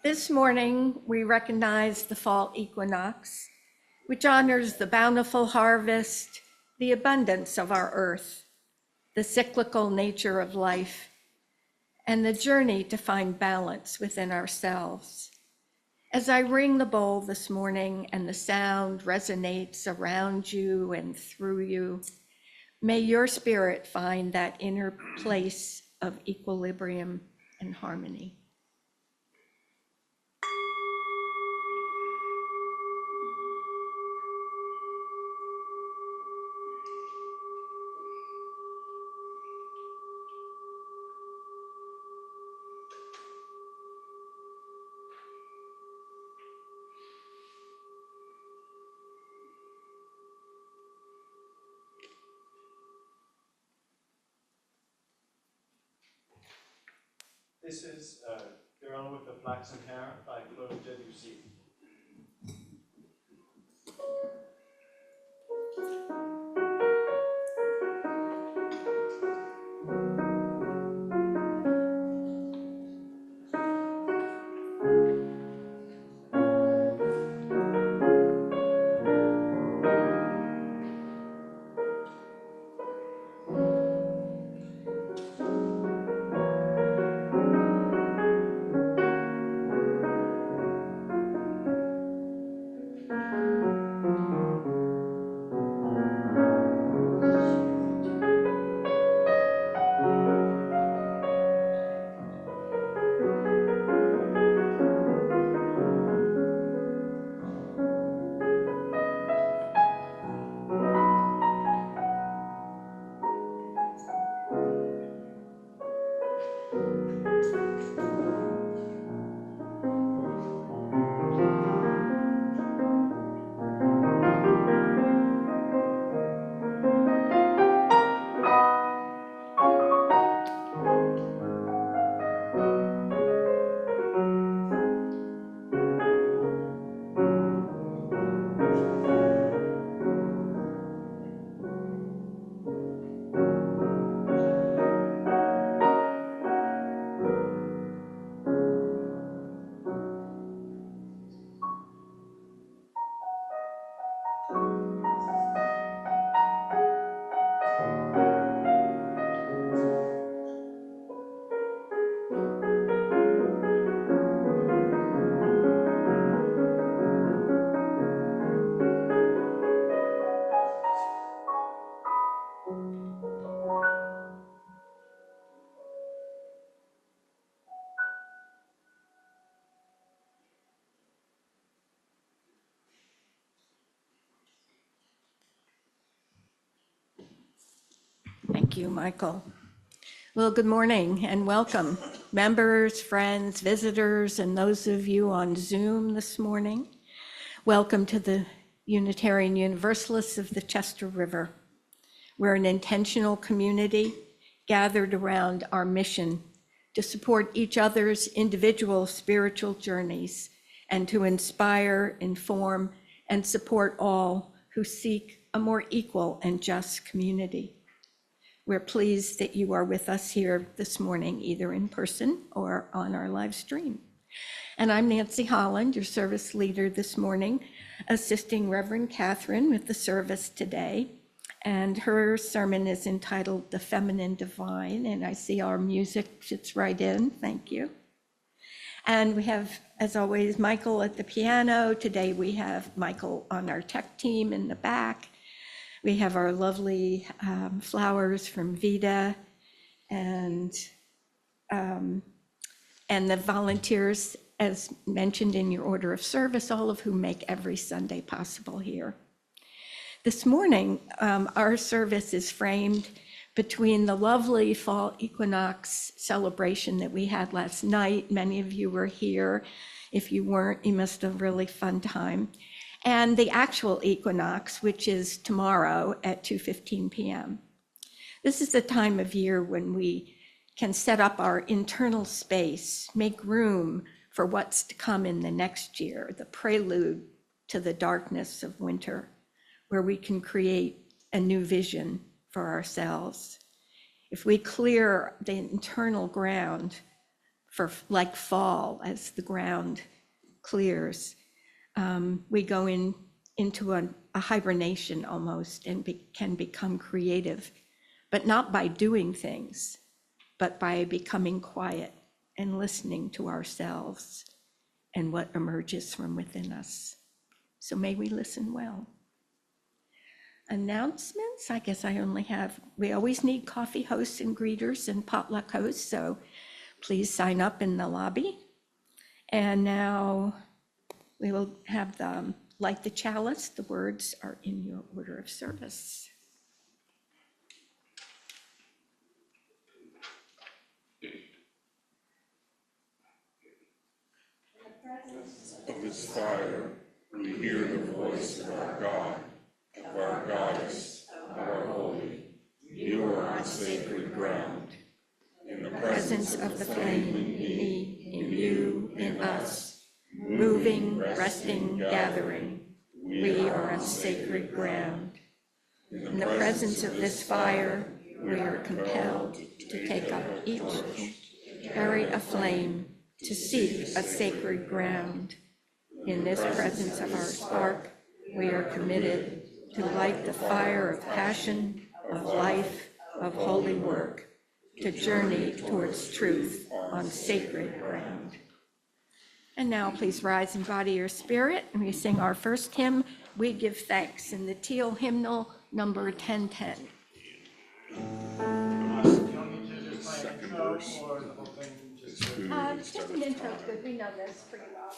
This morning, we recognize the fall equinox, which honors the bountiful harvest, the abundance of our earth, the cyclical nature of life, and the journey to find balance within ourselves. As I ring the bowl this morning and the sound resonates around you and through you, may your spirit find that inner place of equilibrium and harmony. This is Girl with the Flaxen Hair by Claude Debussy. Thank you, Michael. Well, good morning and welcome, members, friends, visitors, and those of you on Zoom this morning. Welcome to the Unitarian Universalists of the Chester River. We're an intentional community gathered around our mission to support each other's individual spiritual journeys and to inspire, inform, and support all who seek a more equal and just community. We're pleased that you are with us here this morning, either in person or on our live stream. And I'm Nancy Holland, your service leader this morning, assisting Reverend Catherine with the service today. And her sermon is entitled The Feminine Divine, and I see our music fits right in, thank you. And we have, as always, Michael at the piano. Today we have Michael on our tech team in the back. We have our lovely flowers from Vida and the volunteers, as mentioned in your order of service, all of whom make every Sunday possible here. This morning, our service is framed between the lovely fall equinox celebration that we had last night. Many of you were here. If you weren't, you must have a really fun time. And the actual equinox, which is tomorrow at 2:15 p.m. This is the time of year when we can set up our internal space, make room for what's to come in the next year, the prelude to the darkness of winter, where we can create a new vision for ourselves. If we clear the internal ground for like fall as the ground clears. We go into a hibernation almost and can become creative, but not by doing things, but by becoming quiet and listening to ourselves and what emerges from within us. So may we listen well. Announcements, I guess we always need coffee hosts and greeters and potluck hosts, so please sign up in the lobby. And now we will have light the chalice. The words are in your order of service. Of this fire, we hear the voice of our God, of our goddess, of our holy. You are on sacred ground. In the presence of the flame, in me, in you, in us, moving, resting, gathering, we are on sacred ground. In the presence of this fire, we are compelled to take up each, carry a flame, to seek a sacred ground. In this presence of our spark, we are committed to light the fire of passion, of life, of holy work, to journey towards truth on sacred ground. And now please rise and body your spirit, and we sing our first hymn, We Give Thanks, in the teal hymnal number 1010. Second verse. Just an intro is good, we know this pretty well.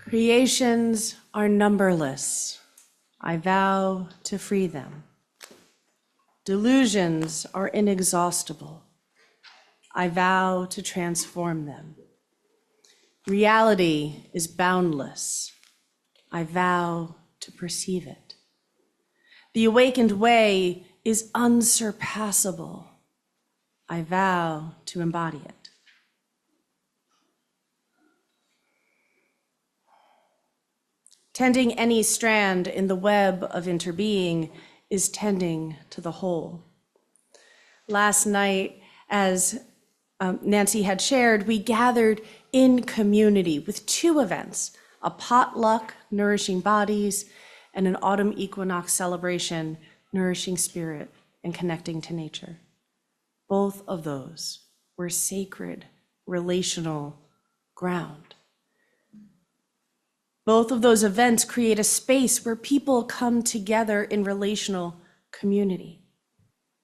Creations are numberless. I vow to free them. Delusions are inexhaustible. I vow to transform them. Reality is boundless. I vow to perceive it. The awakened way is unsurpassable. I vow to embody it. Tending any strand in the web of interbeing is tending to the whole. Last night, as Nancy had shared, we gathered in community with two events, a potluck, nourishing bodies, and an autumn equinox celebration, nourishing spirit and connecting to nature. Both of those were sacred, relational ground. Both of those events create a space where people come together in relational community.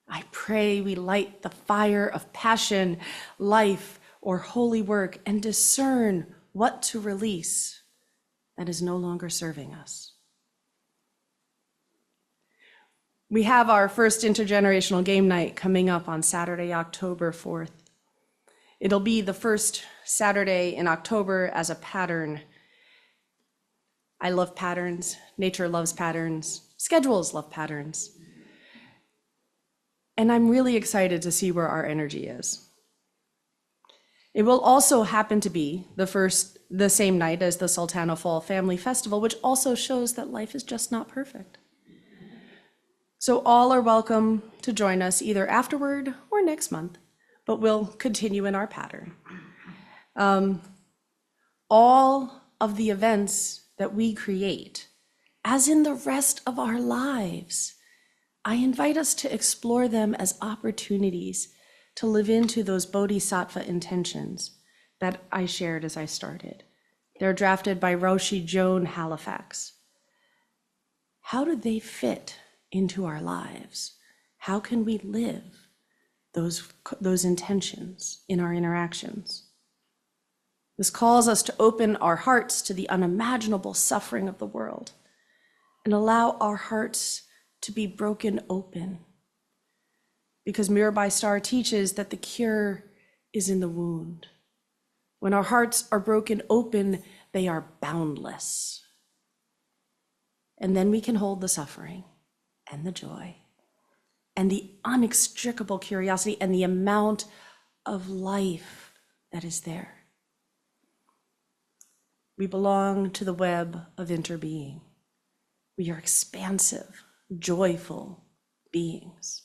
I pray we light the fire of passion, life, or holy work and discern what to release that is no longer serving us. We have our first intergenerational game night coming up on Saturday, October 4th. It'll be the first Saturday in October as a pattern. I love patterns, nature loves patterns, schedules love patterns. And I'm really excited to see where our energy is. It will also happen to be the same night as the Sultana Fall Family Festival, which also shows that life is just not perfect. So all are welcome to join us either afterward or next month, but we'll continue in our pattern. All of the events that we create, as in the rest of our lives, I invite us to explore them as opportunities to live into those bodhisattva intentions that I shared as I started. They're drafted by Roshi Joan Halifax. How do they fit into our lives? How can we live those intentions in our interactions? This calls us to open our hearts to the unimaginable suffering of the world and allow our hearts to be broken open. Because Mirabai Star teaches that the cure is in the wound. When our hearts are broken open, they are boundless. And then we can hold the suffering and the joy and the inextricable curiosity and the amount of life that is there. We belong to the web of interbeing. We are expansive, joyful beings.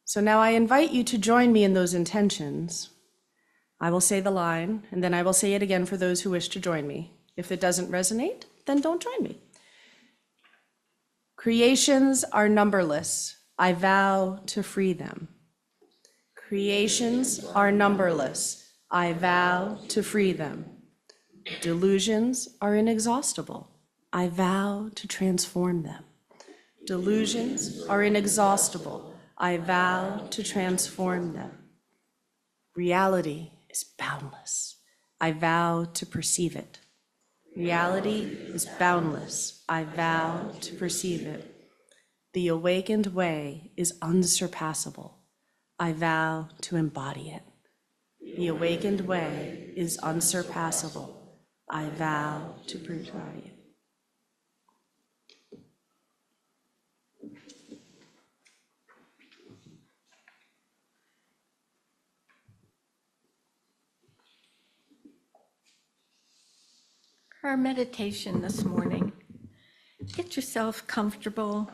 So now I invite you to join me in those intentions. I will say the line, and then I will say it again for those who wish to join me. If it doesn't resonate, then don't join me. Creations are numberless. I vow to free them. Creations are numberless. I vow to free them. Delusions are inexhaustible. I vow to transform them. Delusions are inexhaustible. I vow to transform them. Reality is boundless. I vow to perceive it. Reality is boundless. I vow to perceive it. The awakened way is unsurpassable. I vow to embody it. The awakened way is unsurpassable. I vow to embody it. Our meditation this morning. Get yourself comfortable,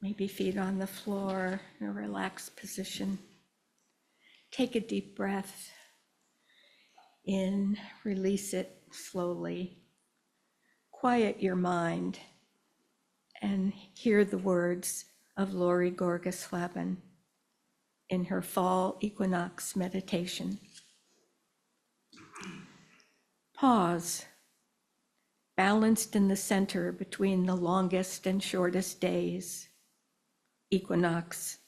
maybe feet on the floor in a relaxed position. Take a deep breath in, release it slowly. Quiet your mind and hear the words of Lori Gorgas-Laban in her fall equinox meditation. Pause, balanced in the center between the longest and shortest days. Equinox,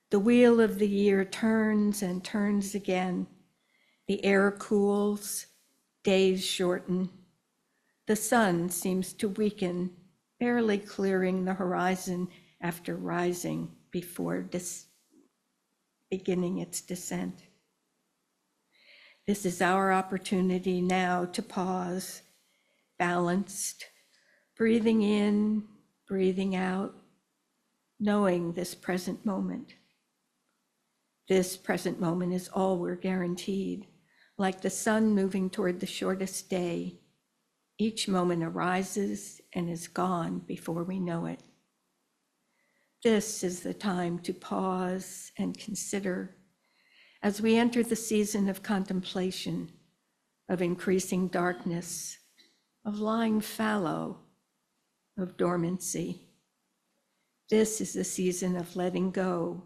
the wheel of the year turns and turns again. The air cools, days shorten. The sun seems to weaken, barely clearing the horizon after rising before beginning its descent. This is our opportunity now to pause, balanced, breathing in, breathing out, knowing this present moment. This present moment is all we're guaranteed. Like the sun moving toward the shortest day, each moment arises and is gone before we know it. This is the time to pause and consider as we enter the season of contemplation, of increasing darkness, of lying fallow, of dormancy. This is the season of letting go,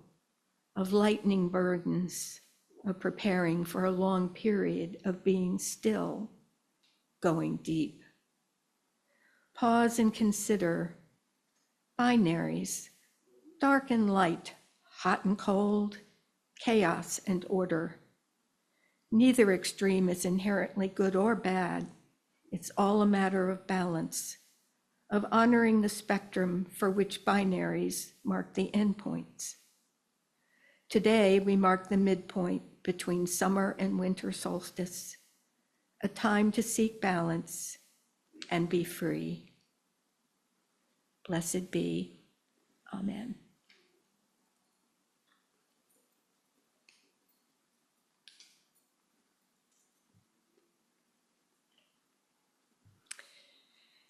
of lightening burdens, of preparing for a long period of being still, going deep. Pause and consider binaries, dark and light, hot and cold, chaos and order. Neither extreme is inherently good or bad. It's all a matter of balance, of honoring the spectrum for which binaries mark the endpoints. Today, we mark the midpoint between summer and winter solstice, a time to seek balance and be free. Blessed be. Amen.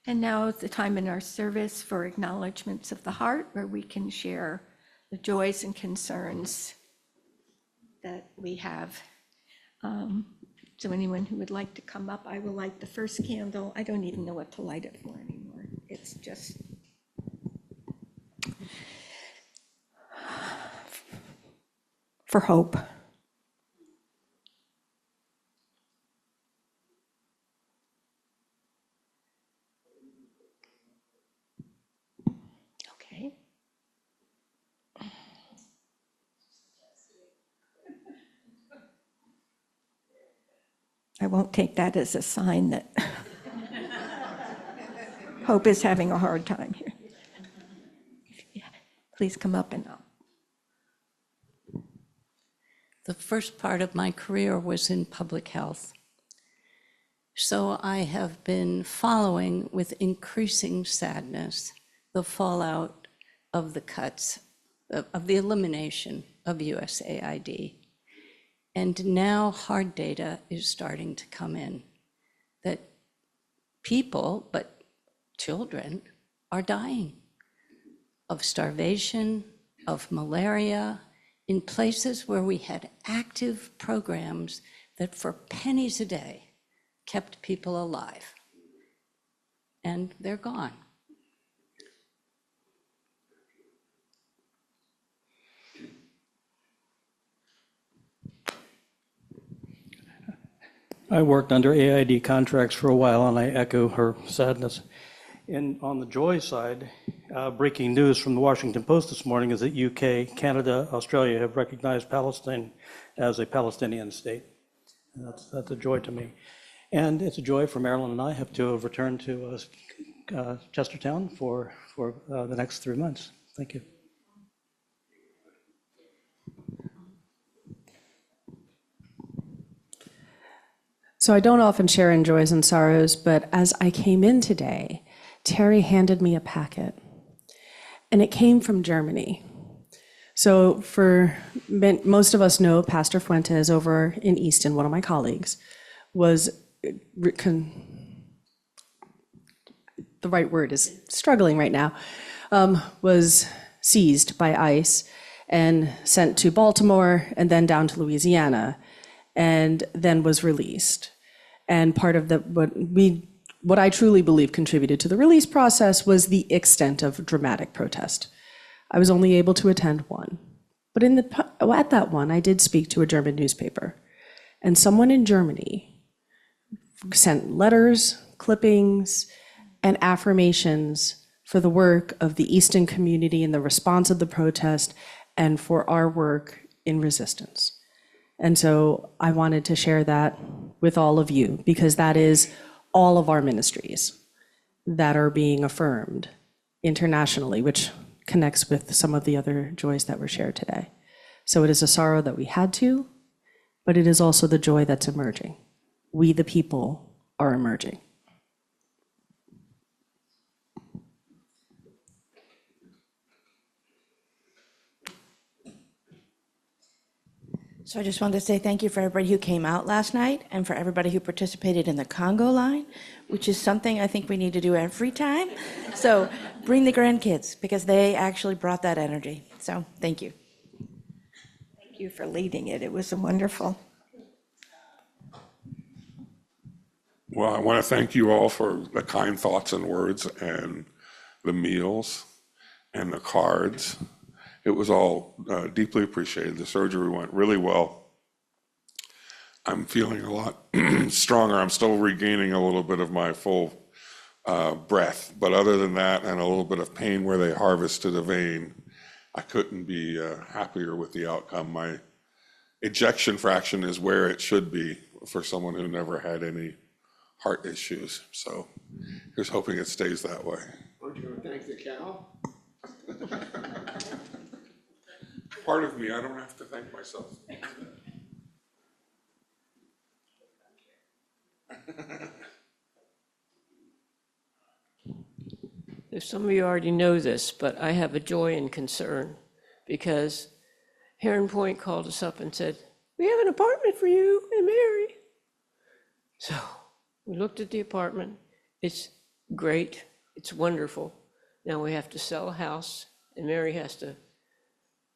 And now is the time in our service for acknowledgements of the heart, where we can share the joys and concerns that we have. So anyone who would like to come up, I will light the first candle. I don't even know what to light it for anymore. It's just for hope. Okay. I won't take that as a sign that hope is having a hard time here. Please come up and up. The first part of my career was in public health. So I have been following with increasing sadness the fallout of the cuts, of the elimination of USAID. And now hard data is starting to come in that people, but children, are dying of starvation, of malaria, in places where we had active programs that for pennies a day kept people alive. And they're gone. I worked under AID contracts for a while, and I echo her sadness. And on the joy side, breaking news from the Washington Post this morning is that UK, Canada, Australia have recognized Palestine as a Palestinian state. And that's a joy to me. And it's a joy for Marilyn and I to have returned to Chestertown for the next 3 months. Thank you. So I don't often share in joys and sorrows, but as I came in today, Terry handed me a packet, and it came from Germany. So most of us know Pastor Fuentes over in Easton, one of my colleagues, was, the right word is struggling right now, was seized by ICE and sent to Baltimore and then down to Louisiana, and then was released. And part of what I truly believe contributed to the release process was the extent of dramatic protest. I was only able to attend one. But at that one, I did speak to a German newspaper. And someone in Germany sent letters, clippings, and affirmations for the work of the Easton community and the response of the protest, and for our work in resistance. And so I wanted to share that with all of you, because that is all of our ministries that are being affirmed internationally, which connects with some of the other joys that were shared today. So it is a sorrow that we had to, but it is also the joy that's emerging. We, the people, are emerging. So I just wanted to say thank you for everybody who came out last night and for everybody who participated in the Congo line, which is something I think we need to do every time. So bring the grandkids, because they actually brought that energy. So thank you. Thank you for leading it. It was wonderful. Well, I want to thank you all for the kind thoughts and words and the meals and the cards. It was all deeply appreciated. The surgery went really well. I'm feeling a lot stronger. I'm still regaining a little bit of my full breath. But other than that, and a little bit of pain where they harvested a vein, I couldn't be happier with the outcome. My ejection fraction is where it should be for someone who never had any heart issues. So here's hoping it stays that way. Aren't you going to thank the cow? Part of me, I don't have to thank myself. Some of you already know this, but I have a joy and concern, because Heron Point called us up and said, "We have an apartment for you and Mary." So we looked at the apartment. It's great. It's wonderful. Now we have to sell a house, and Mary has to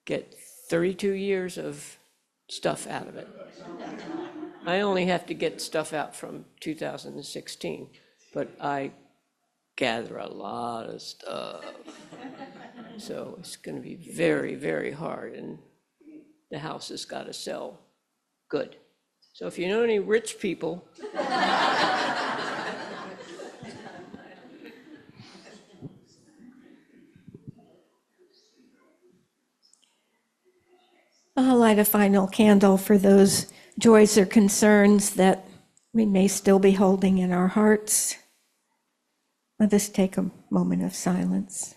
get 32 years of stuff out of it. I only have to get stuff out from 2016, but I gather a lot of stuff. So it's going to be very, very hard, and the house has got to sell good. So if you know any rich people, I'll light a final candle for those joys or concerns that we may still be holding in our hearts. Let us take a moment of silence.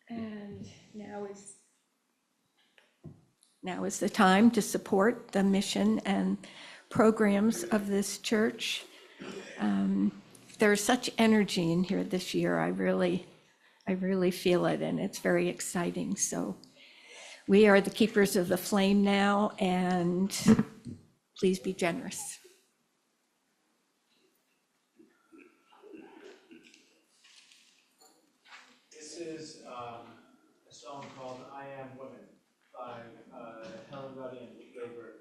And now is the time to support the mission and programs of this church. There's such energy in here this year. I really feel it, and it's very exciting. So we are the keepers of the flame now, and please be generous. This is a song called I Am Women by Helen Reddy and Ray Bird.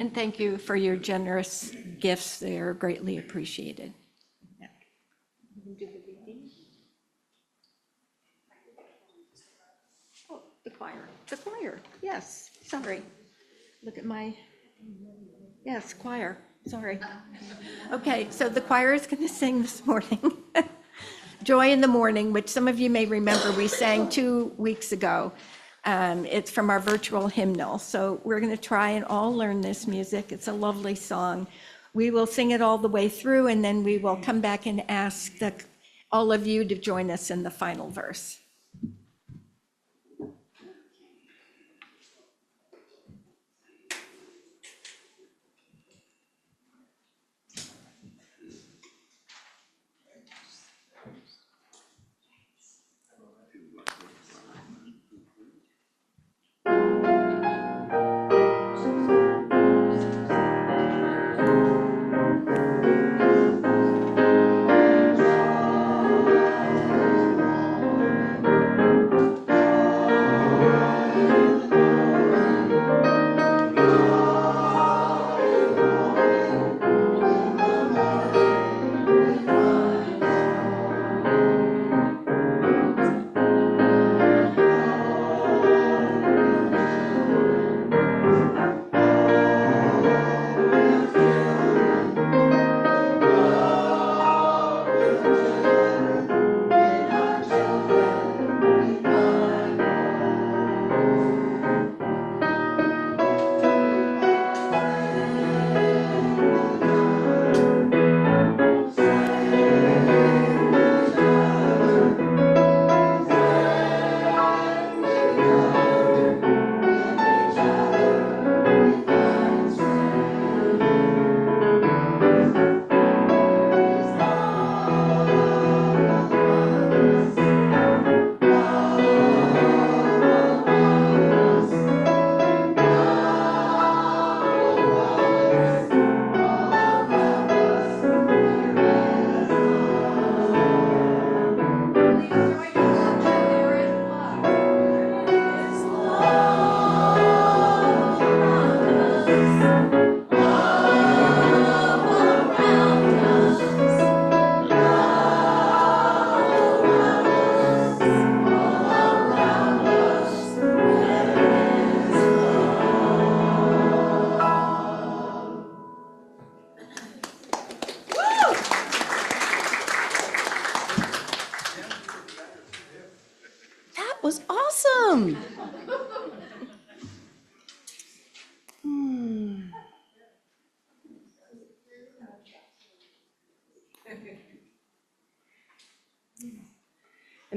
And thank you for your generous gifts. They are greatly appreciated. Yeah. Oh, the choir, yes, sorry. Look at my, yes, choir, sorry. Okay, so the choir is going to sing this morning. Joy in the Morning, which some of you may remember we sang 2 weeks ago. It's from our virtual hymnal. So we're going to try and all learn this music. It's a lovely song. We will sing it all the way through, and then we will come back and ask all of you to join us in the final verse.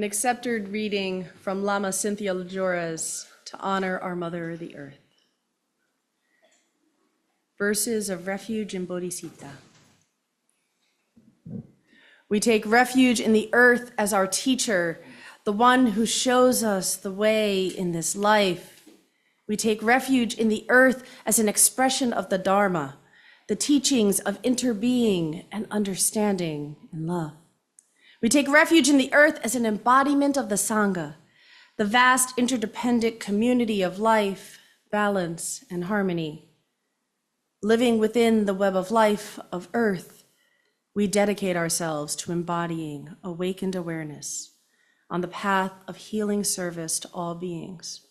An accepted reading from Lama Cynthia Lajores to honor our Mother, the Earth. Verses of Refuge in Bodhisattva. We take refuge in the earth as our teacher, the one who shows us the way in this life. We take refuge in the earth as an expression of the Dharma, the teachings of interbeing and understanding and love. We take refuge in the earth as an embodiment of the Sangha, the vast interdependent community of life, balance, and harmony. Living within the web of life of earth, we dedicate ourselves to embodying awakened awareness on the path of healing service to all beings,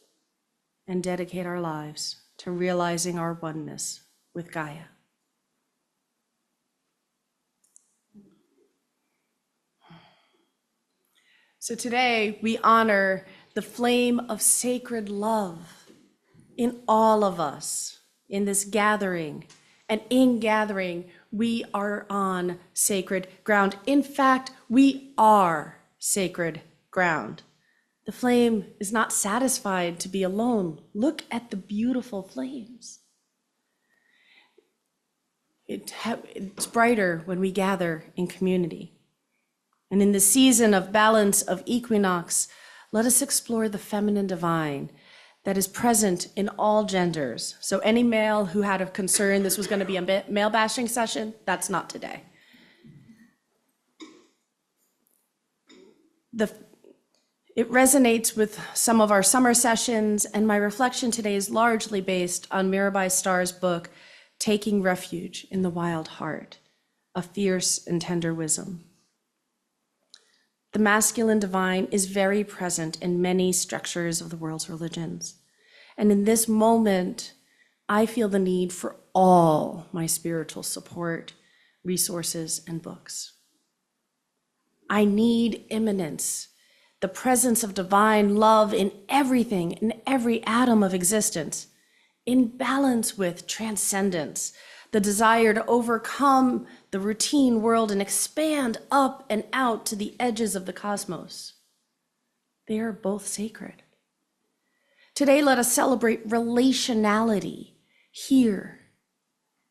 and dedicate our lives to realizing our oneness with Gaia. So today we honor the flame of sacred love in all of us in this gathering. And in gathering, we are on sacred ground. In fact, we are sacred ground. The flame is not satisfied to be alone. Look at the beautiful flames. It's brighter when we gather in community. And in the season of balance of equinox, let us explore the feminine divine that is present in all genders. So any male who had a concern this was going to be a male bashing session, that's not today. It resonates with some of our summer sessions, and my reflection today is largely based on Mirabai Starr's book, Taking Refuge in the Wild Heart, a fierce and tender wisdom. The masculine divine is very present in many structures of the world's religions. And in this moment, I feel the need for all my spiritual support, resources, and books. I need immanence, the presence of divine love in everything, in every atom of existence, in balance with transcendence, the desire to overcome the routine world and expand up and out to the edges of the cosmos. They are both sacred. Today, let us celebrate relationality here,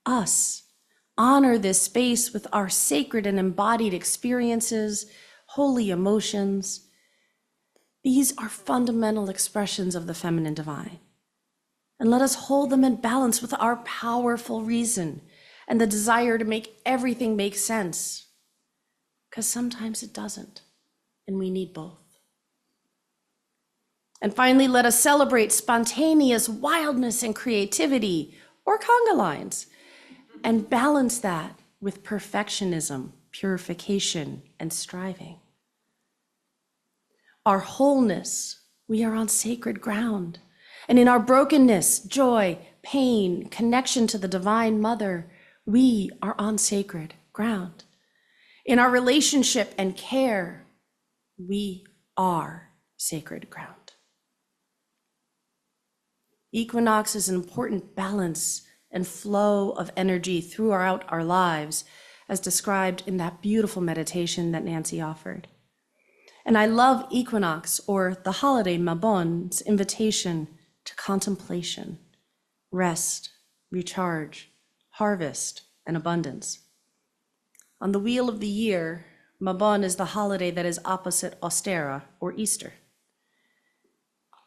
us. Honor this space with our sacred and embodied experiences, holy emotions. These are fundamental expressions of the feminine divine. And let us hold them in balance with our powerful reason and the desire to make everything make sense, because sometimes it doesn't, and we need both. And finally, let us celebrate spontaneous wildness and creativity, or conga lines, and balance that with perfectionism, purification, and striving. Our wholeness, we are on sacred ground. And in our brokenness, joy, pain, connection to the Divine Mother, we are on sacred ground. In our relationship and care, we are sacred ground. Equinox is an important balance and flow of energy throughout our lives, as described in that beautiful meditation that Nancy offered. And I love equinox, or the holiday Mabon's invitation to contemplation, rest, recharge, harvest, and abundance. On the wheel of the year, Mabon is the holiday that is opposite Ostera, or Easter.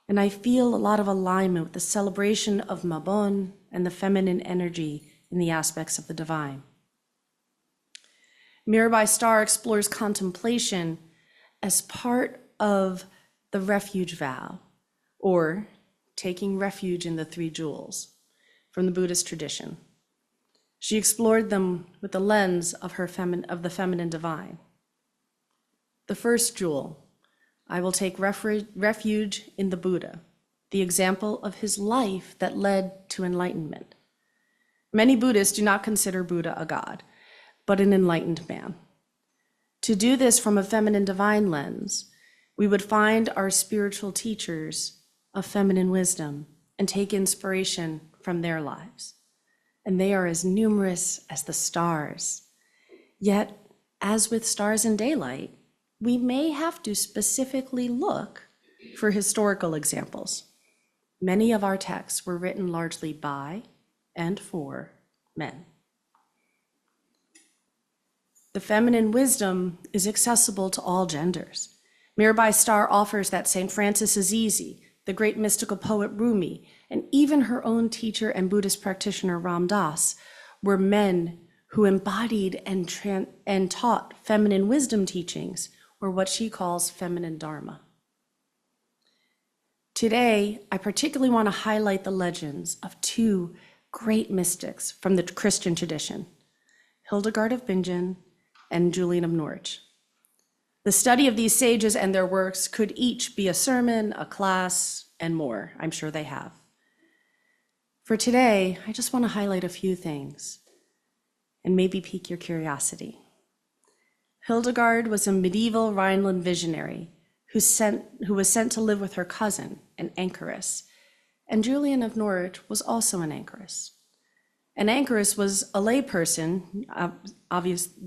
And I feel a lot of alignment with the celebration of Mabon and the feminine energy in the aspects of the divine. Mirabai Starr explores contemplation as part of the refuge vow, or taking refuge in the three jewels from the Buddhist tradition. She explored them with the lens of the feminine divine. The first jewel, I will take refuge in the Buddha, the example of his life that led to enlightenment. Many Buddhists do not consider Buddha a god, but an enlightened man. To do this from a feminine divine lens, we would find our spiritual teachers of feminine wisdom and take inspiration from their lives. And they are as numerous as the stars. Yet, as with stars in daylight, we may have to specifically look for historical examples. Many of our texts were written largely by and for men. The feminine wisdom is accessible to all genders. Mirabai Starr offers that St. Francis Assisi, the great mystical poet Rumi, and even her own teacher and Buddhist practitioner Ram Dass were men who embodied and taught feminine wisdom teachings, or what she calls feminine dharma. Today, I particularly want to highlight the legends of two great mystics from the Christian tradition, Hildegard of Bingen and Julian of Norwich. The study of these sages and their works could each be a sermon, a class, and more. I'm sure they have. For today, I just want to highlight a few things and maybe pique your curiosity. Hildegard was a medieval Rhineland visionary who was sent to live with her cousin, an anchoress, and Julian of Norwich was also an anchoress. An anchoress was a layperson,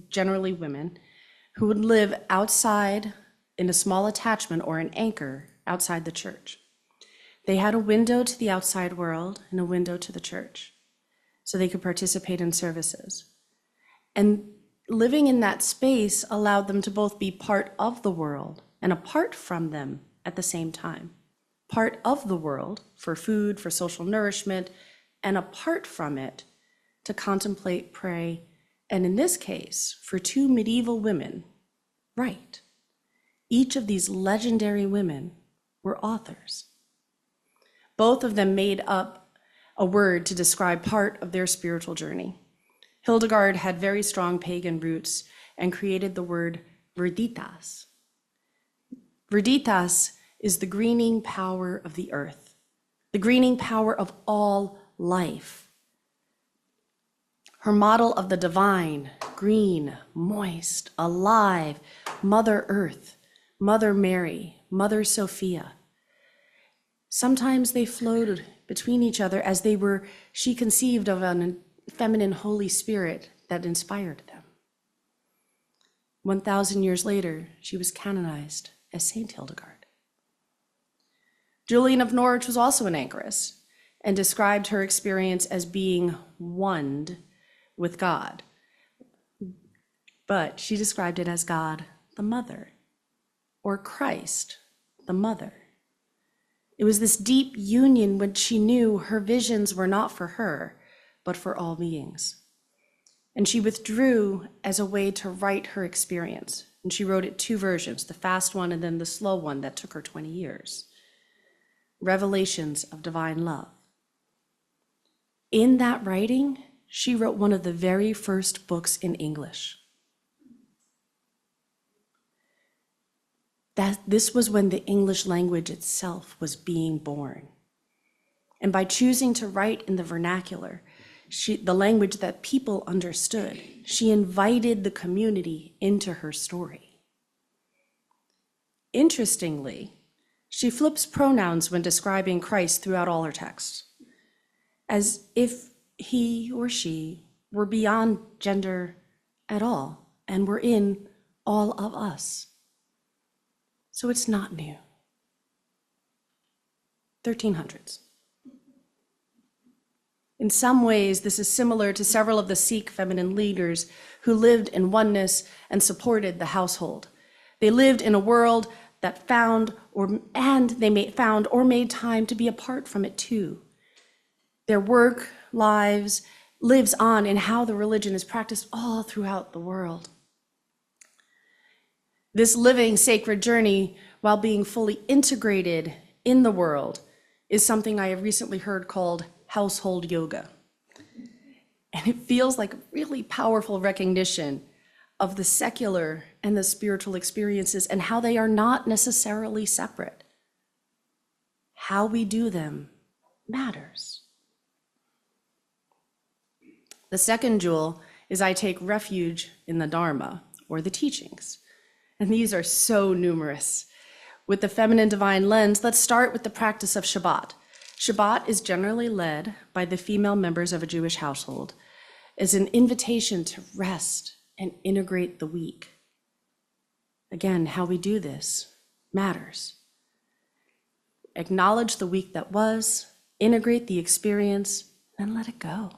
generally women, who would live outside in a small attachment or an anchor outside the church. They had a window to the outside world and a window to the church, so they could participate in services. And living in that space allowed them to both be part of the world and apart from them at the same time. Part of the world for food, for social nourishment, and apart from it to contemplate, pray, and in this case, for two medieval women, write. Each of these legendary women were authors. Both of them made up a word to describe part of their spiritual journey. Hildegard had very strong pagan roots and created the word Verditas. Verditas is the greening power of the earth, the greening power of all life. Her model of the divine, green, moist, alive, Mother Earth, Mother Mary, Mother Sophia. Sometimes they flowed between each other as she conceived of a feminine Holy Spirit that inspired them. 1,000 years later, she was canonized as Saint Hildegard. Julian of Norwich was also an anchoress and described her experience as being one with God. But she described it as God, the Mother, or Christ, the Mother. It was this deep union when she knew her visions were not for her, but for all beings. And she withdrew as a way to write her experience. And she wrote it two versions, the fast one and then the slow one that took her 20 years. Revelations of Divine Love. In that writing, she wrote one of the very first books in English. This was when the English language itself was being born. And by choosing to write in the vernacular, the language that people understood, she invited the community into her story. Interestingly, she flips pronouns when describing Christ throughout all her texts, as if he or she were beyond gender at all and were in all of us. So it's not new. 1300s. In some ways, this is similar to several of the Sikh feminine leaders who lived in oneness and supported the household. They lived in a world that found or made time to be apart from it too. Their work, lives, lives on in how the religion is practiced all throughout the world. This living sacred journey, while being fully integrated in the world, is something I have recently heard called household yoga. And it feels like a really powerful recognition of the secular and the spiritual experiences and how they are not necessarily separate. How we do them matters. The second jewel is I take refuge in the Dharma, or the teachings. And these are so numerous. With the feminine divine lens, let's start with the practice of Shabbat. Shabbat is generally led by the female members of a Jewish household as an invitation to rest and integrate the week. Again, how we do this matters. Acknowledge the week that was, integrate the experience, and let it go.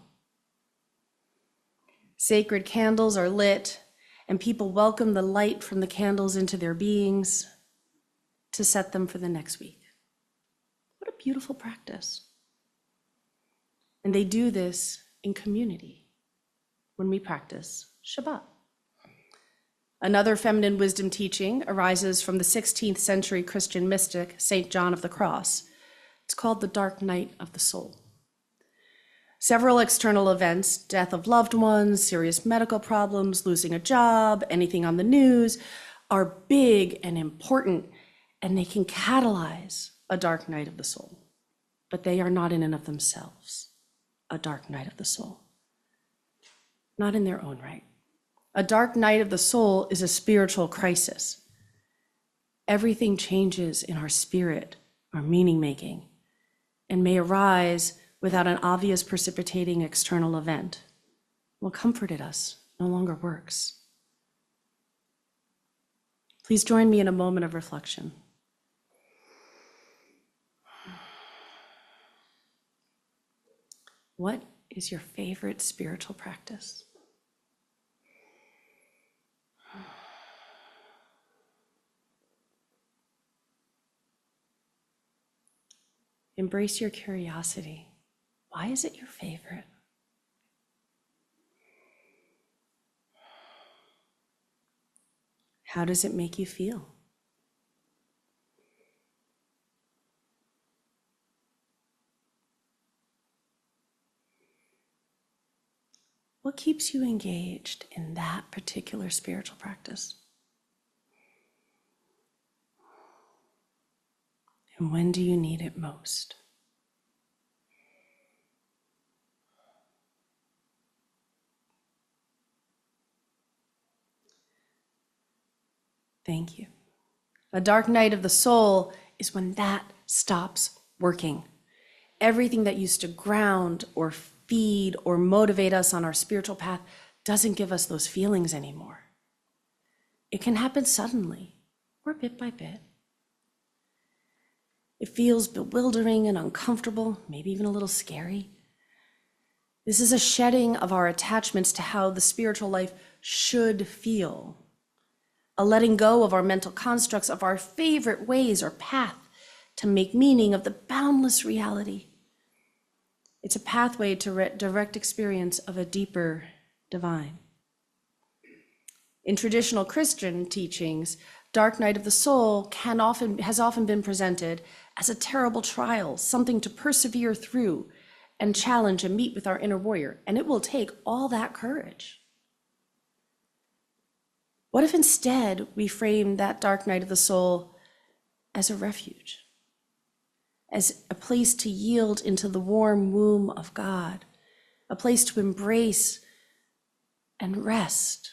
Sacred candles are lit, and people welcome the light from the candles into their beings to set them for the next week. What a beautiful practice. And they do this in community when we practice Shabbat. Another feminine wisdom teaching arises from the 16th century Christian mystic, St. John of the Cross. It's called the dark night of the soul. Several external events, death of loved ones, serious medical problems, losing a job, anything on the news, are big and important, and they can catalyze a dark night of the soul. But they are not in and of themselves a dark night of the soul. Not in their own right. A dark night of the soul is a spiritual crisis. Everything changes in our spirit, our meaning making, and may arise without an obvious precipitating external event. What comforted us no longer works. Please join me in a moment of reflection. What is your favorite spiritual practice? Embrace your curiosity. Why is it your favorite? How does it make you feel? What keeps you engaged in that particular spiritual practice? And when do you need it most? Thank you. A dark night of the soul is when that stops working. Everything that used to ground or feed or motivate us on our spiritual path doesn't give us those feelings anymore. It can happen suddenly or bit by bit. It feels bewildering and uncomfortable, maybe even a little scary. This is a shedding of our attachments to how the spiritual life should feel, a letting go of our mental constructs of our favorite ways or path to make meaning of the boundless reality. It's a pathway to direct experience of a deeper divine. In traditional Christian teachings, dark night of the soul has often been presented as a terrible trial, something to persevere through and challenge and meet with our inner warrior. And it will take all that courage. What if instead we frame that dark night of the soul as a refuge, as a place to yield into the warm womb of God, a place to embrace and rest,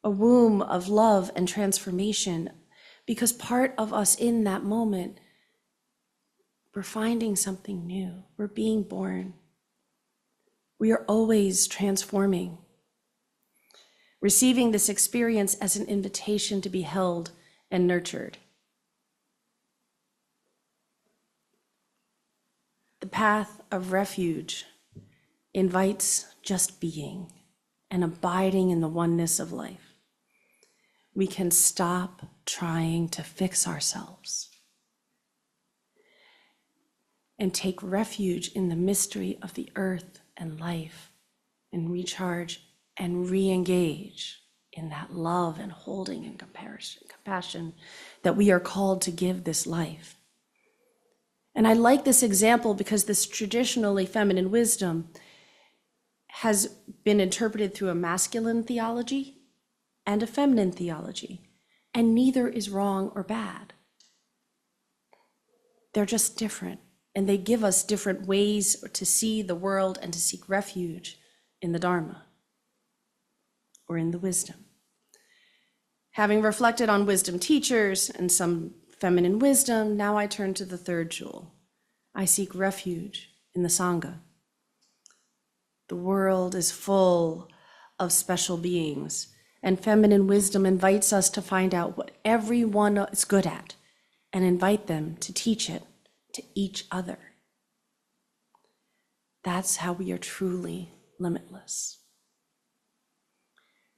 a womb of love and transformation, because part of us in that moment, we're finding something new. We're being born. We are always transforming. Receiving this experience as an invitation to be held and nurtured. The path of refuge invites just being and abiding in the oneness of life. We can stop trying to fix ourselves and take refuge in the mystery of the earth and life and recharge and re-engage in that love and holding and compassion that we are called to give this life. And I like this example because this traditionally feminine wisdom has been interpreted through a masculine theology and a feminine theology, and neither is wrong or bad. They're just different, and they give us different ways to see the world and to seek refuge in the Dharma or in the wisdom. Having reflected on wisdom teachers and some feminine wisdom, now I turn to the third jewel. I seek refuge in the Sangha. The world is full of special beings, And feminine wisdom invites us to find out what everyone is good at and invite them to teach it to each other. That's how we are truly limitless.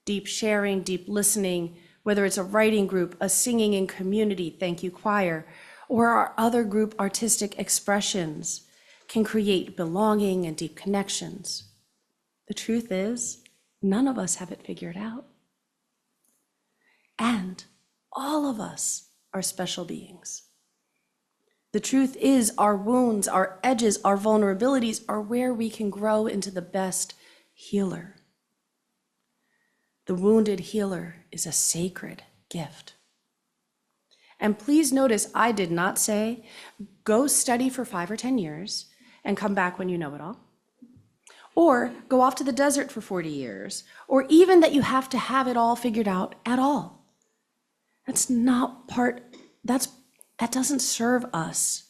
Deep sharing, deep listening, whether it's a writing group, a singing in community, thank you choir, or our other group artistic expressions, can create belonging and deep connections. The truth is, none of us have it figured out. And all of us are special beings. The truth is, our wounds, our edges, our vulnerabilities are where we can grow into the best healer. The wounded healer is a sacred gift. And please notice, I did not say, go study for 5 or 10 years and come back when you know it all. Or go off to the desert for 40 years, or even that you have to have it all figured out at all. That's not part, that doesn't serve us.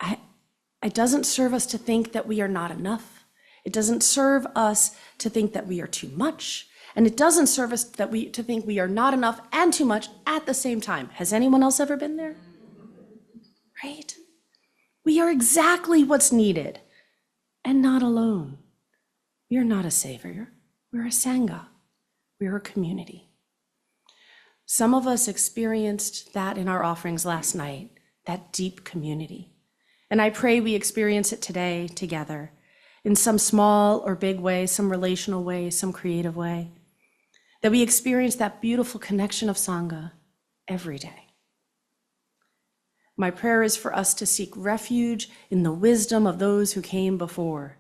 It doesn't serve us to think that we are not enough. It doesn't serve us to think that we are too much. And it doesn't serve us to think we are not enough and too much at the same time. Has anyone else ever been there? Right? We are exactly what's needed and not alone. We are not a savior. We're a Sangha. We're a community. Some of us experienced that in our offerings last night, that deep community. And I pray we experience it today together in some small or big way, some relational way, some creative way, that we experience that beautiful connection of Sangha every day. My prayer is for us to seek refuge in the wisdom of those who came before,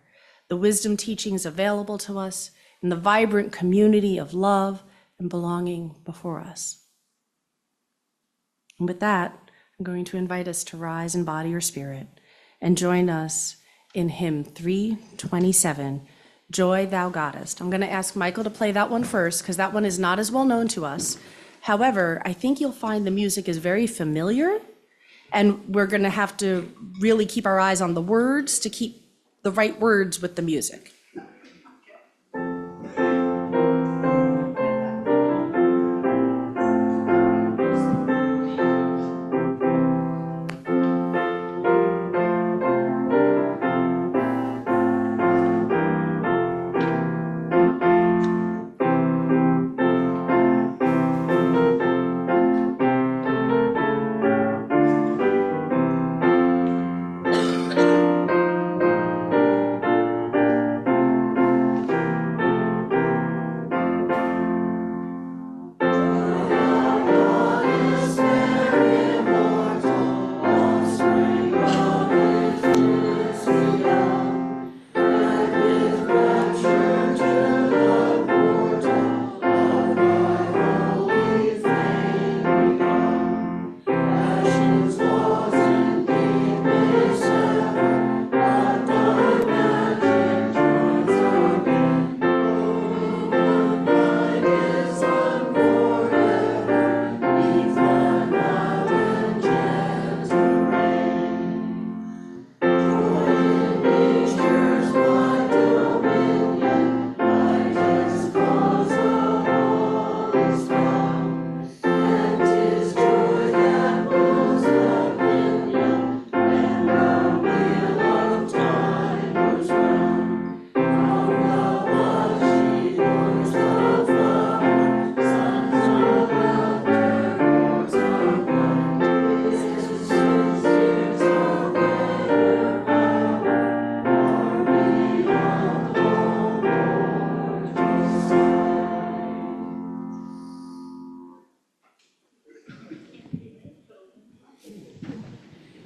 the wisdom teachings available to us in the vibrant community of love and belonging before us. And with that, I'm going to invite us to rise in body or spirit and join us in hymn 327, Joy Thou Goddess. I'm going to ask Michael to play that one first because that one is not as well known to us. However, I think you'll find the music is very familiar, and we're going to have to really keep our eyes on the words to keep the right words with the music.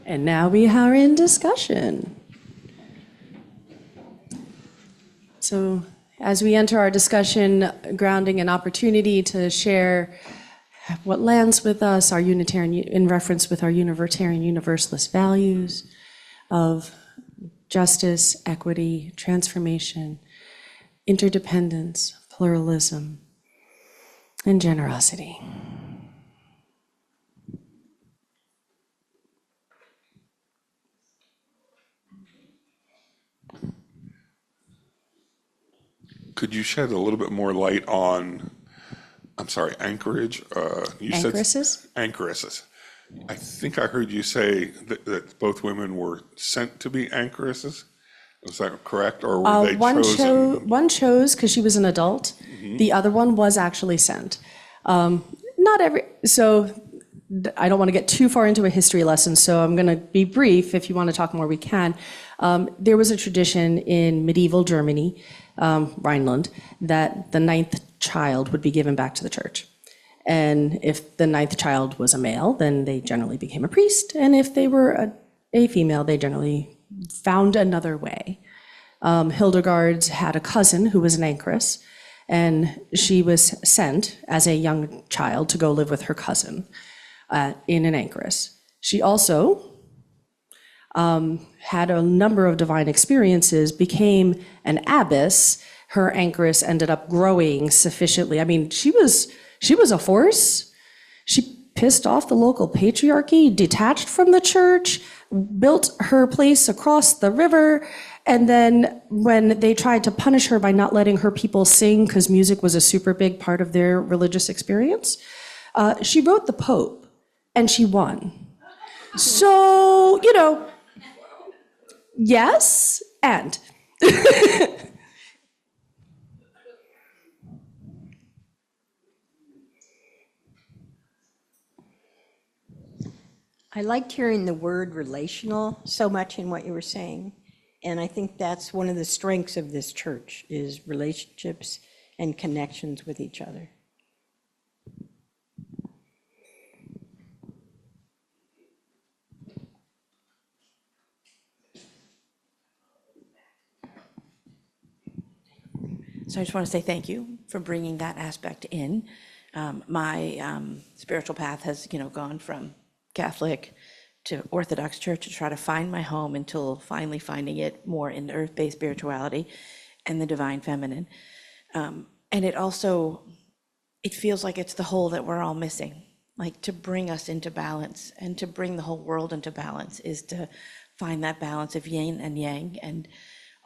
And now we are in discussion. So as we enter our discussion, grounding an opportunity to share what lands with us, our Unitarian, in reference with our Unitarian Universalist values of justice, equity, transformation, interdependence, pluralism, and generosity. could you shed a little bit more light on, I'm sorry, Anchorage? You said Anchoresses? Anchoresses. I think I heard you say that both women were sent to be anchoresses. Was that correct, or were they chosen? One chose because she was an adult. The other one was actually sent. Not every, so I don't want to get too far into a history lesson, so I'm going to be brief. If you want to talk more, we can. There was a tradition in medieval Germany, Rhineland, that the ninth child would be given back to the church. And if the ninth child was a male, then they generally became a priest. And if they were a female, they generally found another way. Hildegard had a cousin who was an anchoress, and she was sent as a young child to go live with her cousin in an anchoress. She also had a number of divine experiences, became an abbess. Her anchoress ended up growing sufficiently. I mean, she was a force. She pissed off the local patriarchy, detached from the church, built her place across the river, and then when they tried to punish her by not letting her people sing, because music was a super big part of their religious experience, she wrote the Pope, and she won. So, yes, and. I liked hearing the word relational so much in what you were saying. And I think that's one of the strengths of this church is relationships and connections with each other. So I just want to say thank you for bringing that aspect in. My spiritual path has, gone from Catholic to Orthodox Church to try to find my home until finally finding it more in earth-based spirituality and the divine feminine. And it feels like it's the whole that we're all missing. Like to bring us into balance and to bring the whole world into balance is to find that balance of yin and yang. And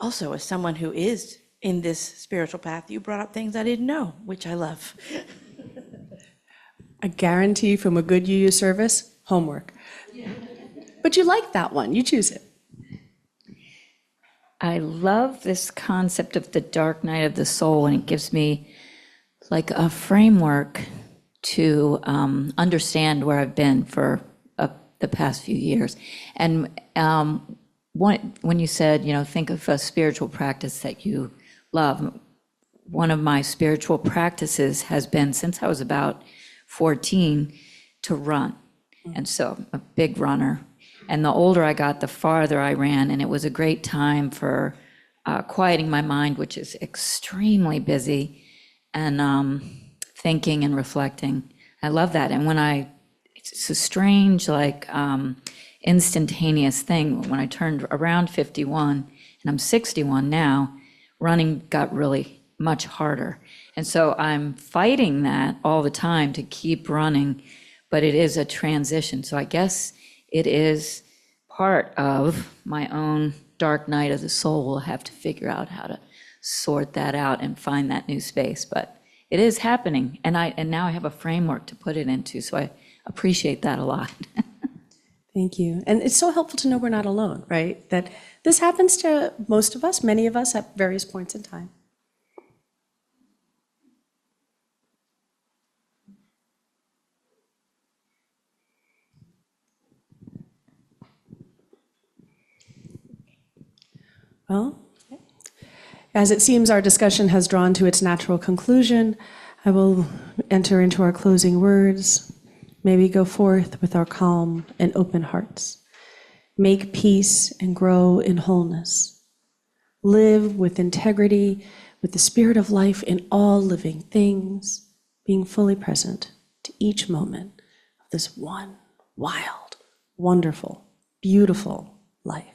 also as someone who is in this spiritual path, you brought up things I didn't know, which I love. A guarantee from a good UU service, homework. But you like that one, you choose it. I love this concept of the dark night of the soul, and it gives me like a framework to understand where I've been for the past few years. And when you said, think of a spiritual practice that you love, one of my spiritual practices has been, since I was about 14, to run. And so I'm a big runner. And the older I got, the farther I ran. And it was a great time for quieting my mind, which is extremely busy, and thinking and reflecting. I love that. And it's a strange, instantaneous thing. When I turned around 51, and I'm 61 now, running got really much harder. And so I'm fighting that all the time to keep running, but it is a transition. So I guess it is part of my own dark night of the soul. We'll have to figure out how to sort that out and find that new space. But it is happening, and now I have a framework to put it into, so I appreciate that a lot. Thank you. And it's so helpful to know we're not alone, right? That this happens to most of us, many of us at various points in time. Well, as it seems our discussion has drawn to its natural conclusion, I will enter into our closing words. May we go forth with our calm and open hearts. Make peace and grow in wholeness. Live with integrity, with the spirit of life in all living things, being fully present to each moment of this one wild, wonderful, beautiful life.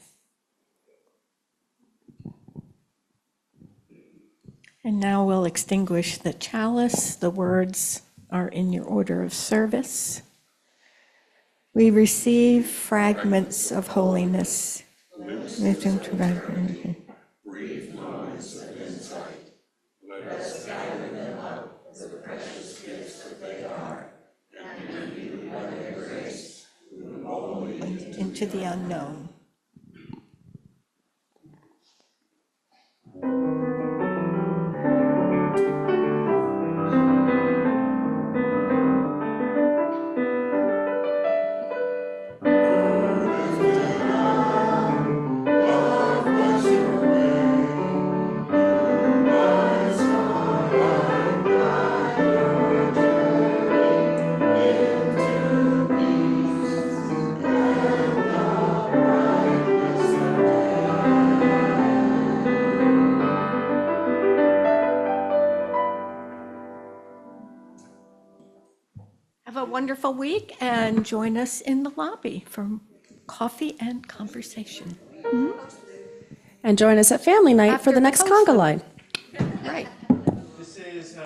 And now we'll extinguish the chalice. The words are in your order of service. We receive fragments of holiness. Breathe moments of insight. Let us gather them up, the precious gifts that they are, and give you by their grace, move boldly into the unknown. Have a wonderful week and join us in the lobby for coffee and conversation. And join us at family night for After the the next post conga vote. line. This Right. is